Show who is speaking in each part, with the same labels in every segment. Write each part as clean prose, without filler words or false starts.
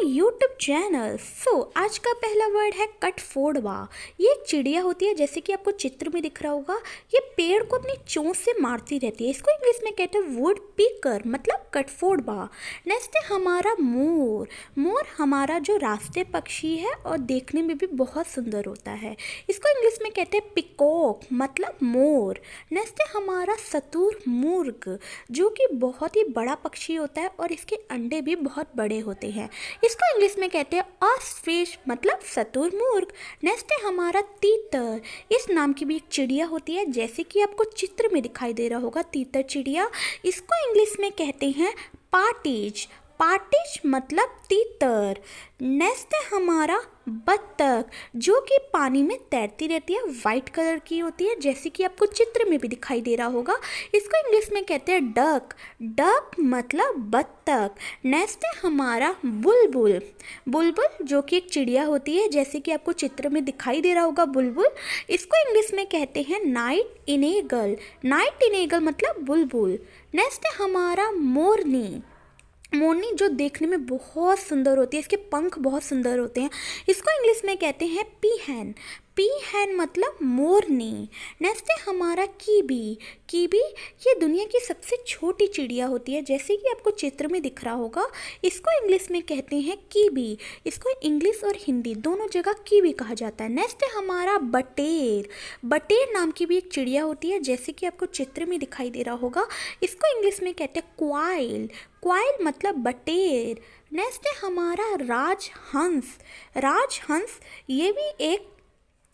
Speaker 1: YouTube channel. आज का पहला वर्ड है कठफोड़वा। ये एक चिड़िया होती है, जैसे कि आपको चित्र में दिख रहा होगा। ये पेड़ को अपनी चोंच से मारती रहती है। इसको इंग्लिश में कहते हैं वुड पीकर, मतलब कठफोड़वा। नेक्स्ट है हमारा मोर। मोर हमारा जो राष्ट्रीय पक्षी है और देखने में भी बहुत सुंदर होता है। इसको इंग्लिश में कहते हैं पिकॉक, मतलब मोर। नेक्स्ट है हमारा शुतुरमुर्ग, जो कि बहुत ही बड़ा पक्षी होता है और इसके अंडे भी बहुत बड़े होते हैं। इसको इंग्लिश में कहते हैं ऑस्ट्रिच, मतलब शुतुरमुर्ग। नेक्स्ट है हमारा तीतर। इस नाम की भी एक चिड़िया होती है, जैसे कि आपको चित्र में दिखाई दे रहा होगा तीतर चिड़िया। इसको इंग्लिश में कहते हैं पार्टिज। पार्टिज मतलब तीतर। नेक्स्ट है हमारा बत्तख, जो कि पानी में तैरती रहती है, वाइट कलर की होती है, जैसे कि आपको चित्र में भी दिखाई दे रहा होगा। इसको इंग्लिश में कहते हैं डक। डक मतलब बत्तख। नेक्स्ट है हमारा बुलबुल। बुलबुल जो कि एक चिड़िया होती है, जैसे कि आपको चित्र में दिखाई दे रहा होगा बुलबुल। इसको इंग्लिश में कहते हैं नाइट इनेगल। नाइट इनेगल मतलब बुलबुल। नेक्स्ट है हमारा मोरनी। मोरनी जो देखने में बहुत सुंदर होती है, इसके पंख बहुत सुंदर होते हैं। इसको इंग्लिश में कहते हैं पीहन। पीहन मतलब मोरनी। नेक्स्ट है हमारा कीबी। कीबी ये दुनिया की सबसे छोटी चिड़िया होती है, जैसे कि आपको चित्र में दिख रहा होगा। इसको इंग्लिश में कहते हैं कीबी। इसको इंग्लिश और हिंदी दोनों जगह कीबी कहा जाता है। नेक्स्ट है हमारा बटेर। बटेर नाम की भी एक चिड़िया होती है, जैसे कि आपको चित्र में दिखाई दे रहा होगा। इसको इंग्लिश में कहते हैं क्वाइल। क्वाइल मतलब बटेर। नेक्स्ट है हमारा राजहंस। राजहंस ये भी एक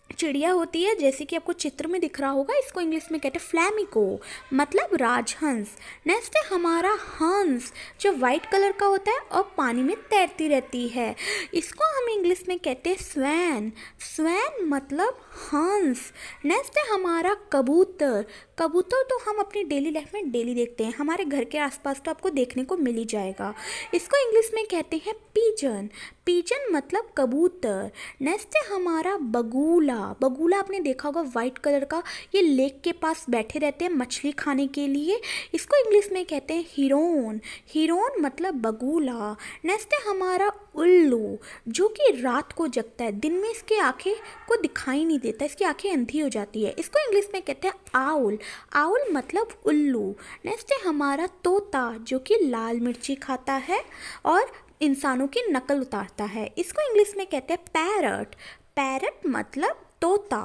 Speaker 1: चिड़िया होती है, जैसे कि आपको चित्र में दिख रहा होगा। इसको इंग्लिश में कहते हैं फ्लैमिको, मतलब राजहंस। नेक्स्ट है हमारा हंस, जो वाइट कलर का होता है और पानी में तैरती रहती है। इसको हम इंग्लिश में कहते हैं स्वैन। स्वैन मतलब हंस। नेक्स्ट है हमारा कबूतर। कबूतर तो हम अपनी डेली लाइफ में डेली देखते हैं, हमारे घर के आसपास तो आपको देखने को मिल ही जाएगा। इसको इंग्लिश में कहते हैं पीजन। पीजन मतलब कबूतर। नेक्स्ट है हमारा बगुला। बगुला आपने देखा होगा वाइट कलर का, ये लेक के पास बैठे रहते हैं मछली खाने के लिए। इसको इंग्लिश में कहते हैं हिरोन। हिरोन मतलब बगुला। नेक्स्ट है हमारा उल्लू, जो कि रात को जगता है, दिन में इसकी आंखें को दिखाई नहीं देता, इसकी आंखें अंधी हो जाती है। इसको इंग्लिश में कहते हैं आउल। आउल मतलब उल्लू। नेक्स्ट है हमारा तोता, जो कि लाल मिर्ची खाता है और इंसानों की नकल उतारता है। इसको इंग्लिश में कहते हैं पैरट। पैरट मतलब तोता।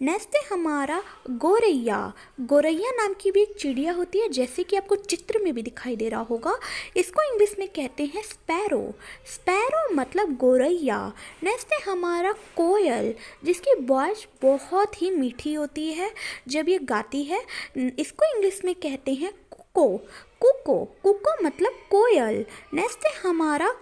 Speaker 1: नेक्स्ट है हमारा गोरैया। गोरैया नाम की भी एक चिड़िया होती है, जैसे कि आपको चित्र में भी दिखाई दे रहा होगा। इसको इंग्लिश में कहते हैं स्पैरो। स्पैरो मतलब गोरैया। नेक्स्ट है हमारा कोयल, जिसकी वॉइस बहुत ही मीठी होती है जब ये गाती है। इसको इंग्लिश में कहते हैं कुको। कुको कुको मतलब कोयल। नेक्स्ट है हमारा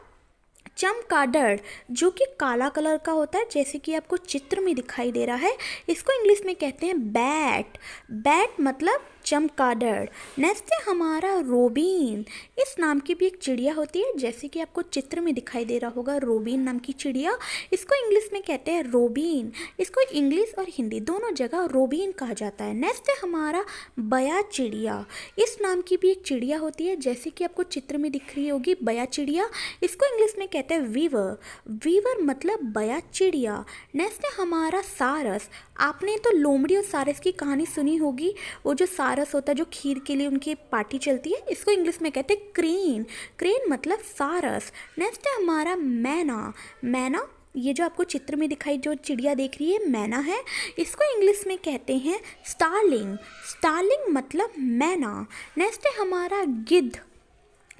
Speaker 1: चमगादड़, जो कि काला कलर का होता है, जैसे कि आपको चित्र में दिखाई दे रहा है। इसको इंग्लिश में कहते हैं बैट। बैट मतलब चमगादड़। नेक्स्ट है हमारा रोबिन। इस नाम की भी एक चिड़िया होती है, जैसे कि आपको चित्र में दिखाई दे रहा होगा रोबिन नाम की चिड़िया। इसको इंग्लिश में कहते हैं रोबिन। इसको इंग्लिश और हिंदी दोनों जगह रोबिन कहा जाता है। नेक्स्ट है हमारा बया चिड़िया। इस नाम की भी एक चिड़िया होती है, जैसे कि आपको चित्र में दिख रही होगी बया चिड़िया। इसको इंग्लिश में कहते हैं वीवर। वीवर मतलब बया चिड़िया। नेक्स्ट है हमारा सारस। आपने तो लोमड़ी और सारस की कहानी सुनी होगी। वो जो सारस होता है, जो खीर के लिए उनकी पार्टी चलती है, इसको इंग्लिश में कहते हैं क्रेन। क्रेन मतलब सारस। नेक्स्ट है हमारा मैना। मैना ये जो आपको चित्र में दिखाई जो चिड़िया देख रही है मैना है। इसको इंग्लिश में कहते हैं स्टारलिंग। स्टारलिंग मतलब मैना। नेक्स्ट है हमारा गिद्ध,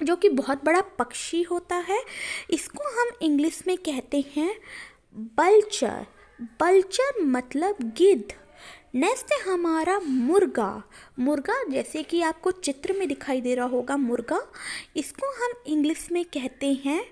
Speaker 1: जो कि बहुत बड़ा पक्षी होता है। इसको हम इंग्लिश में कहते हैं बल्चर। बल्चर मतलब गिद्ध। नेक्स्ट है हमारा मुर्गा। मुर्गा जैसे कि आपको चित्र में दिखाई दे रहा होगा मुर्गा। इसको हम इंग्लिश में कहते हैं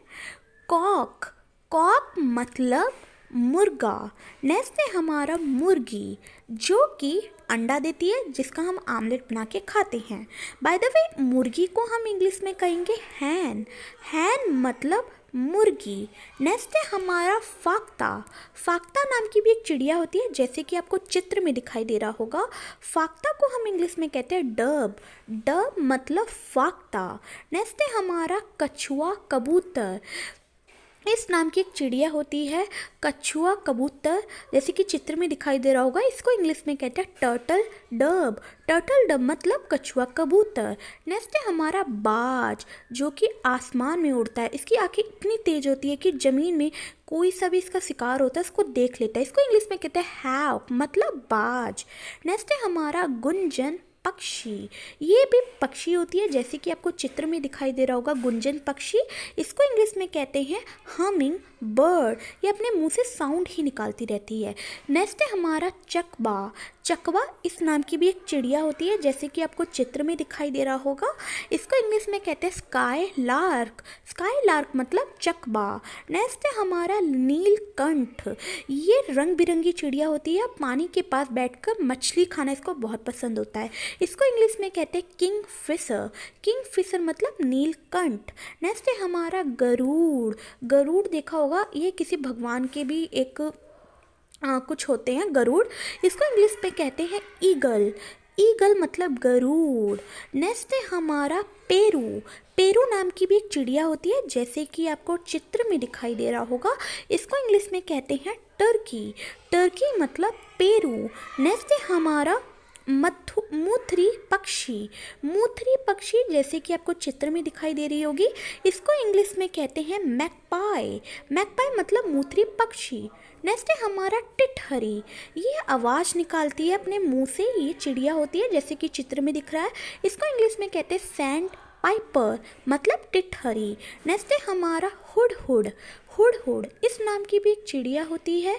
Speaker 1: कॉक। कॉक मतलब मुर्गा। नेक्स्ट है हमारा मुर्गी, जो कि अंडा देती है, जिसका हम आमलेट बना के खाते हैं। बाय द वे मुर्गी को हम इंग्लिश में कहेंगे हैन। हैन मतलब मुर्गी। नेक्स्ट है हमारा फाख्ता। फाख्ता नाम की भी एक चिड़िया होती है, जैसे कि आपको चित्र में दिखाई दे रहा होगा। फाख्ता को हम इंग्लिश में कहते हैं डब। डब मतलब फाख्ता। नेक्स्ट है हमारा कछुआ कबूतर। इस नाम की एक चिड़िया होती है कछुआ कबूतर, जैसे कि चित्र में दिखाई दे रहा होगा। इसको इंग्लिश में कहते हैं टर्टल डब। टर्टल डब मतलब कछुआ कबूतर। नेक्स्ट है हमारा बाज, जो कि आसमान में उड़ता है। इसकी आंखें इतनी तेज होती है कि ज़मीन में कोई सा भी इसका शिकार होता है इसको देख लेता है। इसको इंग्लिश में कहते हैं हैव मतलब बाज। नेक्स्ट है हमारा गुंजन पक्षी। ये भी पक्षी होती है, जैसे कि आपको चित्र में दिखाई दे रहा होगा गुंजन पक्षी। इसको इंग्लिश में कहते हैं हमिंग बर्ड। ये अपने मुंह से साउंड ही निकालती रहती है। नेक्स्ट है हमारा चकवा। चकवा इस नाम की भी एक चिड़िया होती है, जैसे कि आपको चित्र में दिखाई दे रहा होगा। इसको इंग्लिश में कहते हैं स्काई लार्क। स्काई लार्क मतलब चकवा। नेक्स्ट है हमारा नीलकंठ। ये रंग बिरंगी चिड़िया होती है, पानी के पास बैठकर मछली खाना इसको बहुत पसंद होता है। इसको इंग्लिश में कहते हैं किंग फिशर। किंग फिशर मतलब नीलकंठ। नेक्स्ट है हमारा गरुड़। गरुड़ देखा होगा, ये किसी भगवान के भी एक कुछ होते हैं गरुड़। इसको इंग्लिश में कहते हैं ईगल। ईगल मतलब गरुड़। नेक्स्ट है हमारा पेरू। पेरू नाम की भी एक चिड़िया होती है, जैसे कि आपको चित्र में दिखाई दे रहा होगा। इसको इंग्लिश में कहते हैं टर्की। टर्की मतलब पेरू। नेक्स्ट है हमारा मूथरी पक्षी। मूथरी पक्षी जैसे कि आपको चित्र में दिखाई दे रही होगी। इसको इंग्लिश में कहते हैं मैकपाई। मैकपाई मतलब मूथरी पक्षी। नेक्स्ट है हमारा टिटहरी। ये आवाज़ निकालती है अपने मुंह से, ये चिड़िया होती है जैसे कि चित्र में दिख रहा है। इसको इंग्लिश में कहते हैं सैंड पाइपर मतलब टिटहरी। नेक्स्ट है हमारा हुडहुड। हुडहुड इस नाम की भी एक चिड़िया होती है,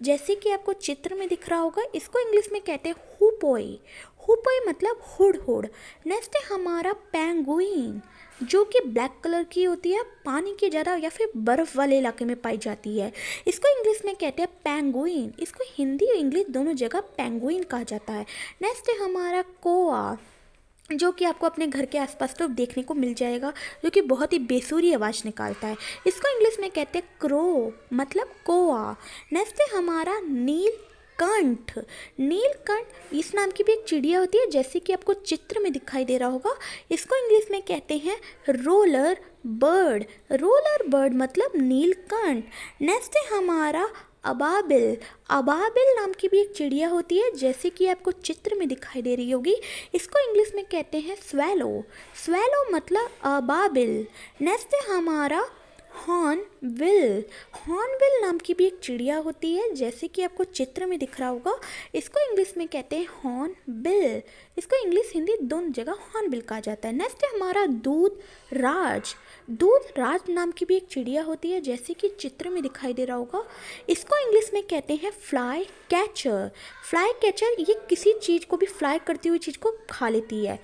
Speaker 1: जैसे कि आपको चित्र में दिख रहा होगा। इसको इंग्लिश में कहते हैं हुपोई। हुपोई मतलब हुडहुड। नेक्स्ट है हमारा पेंगुइन, जो कि ब्लैक कलर की होती है, पानी के ज़्यादा या फिर बर्फ़ वाले इलाके में पाई जाती है। इसको इंग्लिश में कहते हैं पेंगुइन। इसको हिंदी और इंग्लिश दोनों जगह पेंगुइन कहा जाता है। नेक्स्ट है हमारा कोआ, जो कि आपको अपने घर के आसपास तो देखने को मिल जाएगा, जो कि बहुत ही बेसुरी आवाज़ निकालता है। इसको इंग्लिश में कहते हैं क्रो मतलब कोआ। नेक्स्ट है हमारा नीलकंठ। नीलकंठ इस नाम की भी एक चिड़िया होती है, जैसे कि आपको चित्र में दिखाई दे रहा होगा। इसको इंग्लिश में कहते हैं रोलर बर्ड। रोलर बर्ड मतलब नीलकंठ। नेक्स्ट है हमारा अबाबिल। अबाबिल नाम की भी एक चिड़िया होती है, जैसे कि आपको चित्र में दिखाई दे रही होगी। इसको इंग्लिश में कहते हैं स्वैलो। स्वैलो मतलब अबाबिल। नेक्स्ट है हमारा हॉर्नबिल। हॉर्नबिल नाम की भी एक चिड़िया होती है, जैसे कि आपको चित्र में दिख रहा होगा। इसको इंग्लिश में कहते हैं हॉर्नबिल। इसको इंग्लिश हिंदी दोनों जगह हॉर्नबिल कहा जाता है। नेक्स्ट है हमारा दूध राज। दूध राज नाम की भी एक चिड़िया होती है, जैसे कि चित्र में दिखाई दे रहा होगा। इसको इंग्लिश में कहते हैं फ्लाई कैचर। फ्लाई कैचर ये किसी चीज़ को भी फ्लाई करती हुई चीज़ को खा लेती है।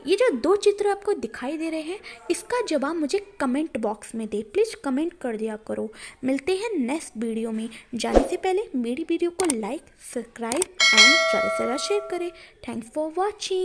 Speaker 1: ये जो दो चित्र आपको दिखाई दे रहे हैं, इसका जवाब मुझे कमेंट बॉक्स में दे, प्लीज़ कमेंट कर दिया करो। मिलते हैं नेक्स्ट वीडियो में। जाने से पहले मेरी वीडियो को लाइक, सब्सक्राइब एंड ज़्यादा से ज़्यादा शेयर करें। Thanks for watching.